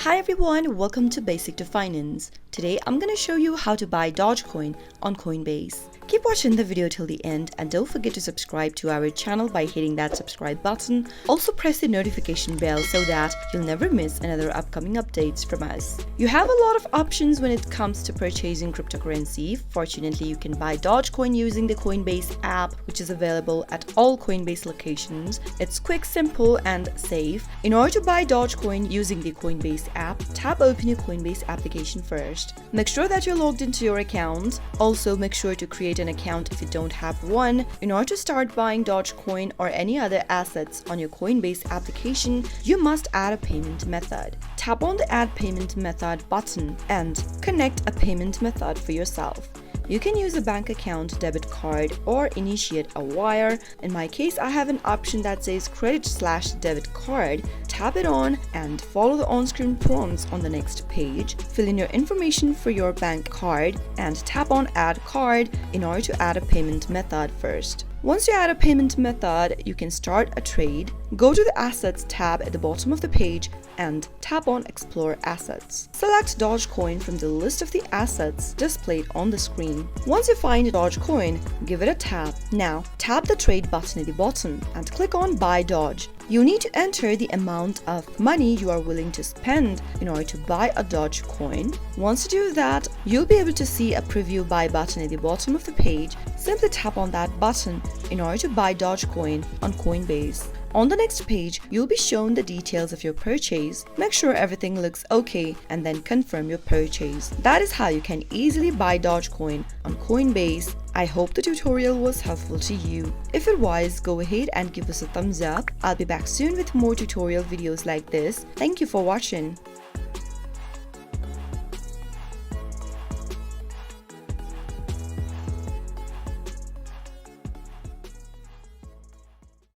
Hi everyone, welcome to Basic to Finance. Today I'm going to show you how to buy Dogecoin on Coinbase. Keep watching the video till the end and don't forget to subscribe to our channel by hitting that subscribe button. Also press the notification bell so that you'll never miss another upcoming updates from us. You have a lot of options when it comes to purchasing cryptocurrency. Fortunately, you can buy Dogecoin using the Coinbase app, which is available at all Coinbase locations. It's quick, simple and safe. In order to buy Dogecoin using the Coinbase app, tap open your Coinbase application first. Make sure that you're logged into your account. Also, make sure to create an account if you don't have one. In order to start buying Dogecoin or any other assets on your Coinbase application, you must add a payment method. Tap on the Add Payment Method button and connect a payment method for yourself. You can use a bank account, debit card, or initiate a wire. In my case, I have an option that says credit/debit card. Tap it on and follow the on-screen prompts on the next page. Fill in your information for your bank card and tap on Add Card in order to add a payment method first. Once you add a payment method, you can start a trade. Go to the Assets tab at the bottom of the page and tap on Explore Assets. Select Dogecoin from the list of the assets displayed on the screen. Once you find Dogecoin, give it a tap. Now, tap the Trade button at the bottom and click on Buy Doge. You need to enter the amount of money you are willing to spend in order to buy a Dogecoin. Once you do that, you'll be able to see a Preview Buy button at the bottom of the page. Simply tap on that button in order to buy Dogecoin on Coinbase. On the next page, you'll be shown the details of your purchase. Make sure everything looks okay and then confirm your purchase. That is how you can easily buy Dogecoin on Coinbase. I hope the tutorial was helpful to you. If it was, go ahead and give us a thumbs up. I'll be back soon with more tutorial videos like this. Thank you for watching.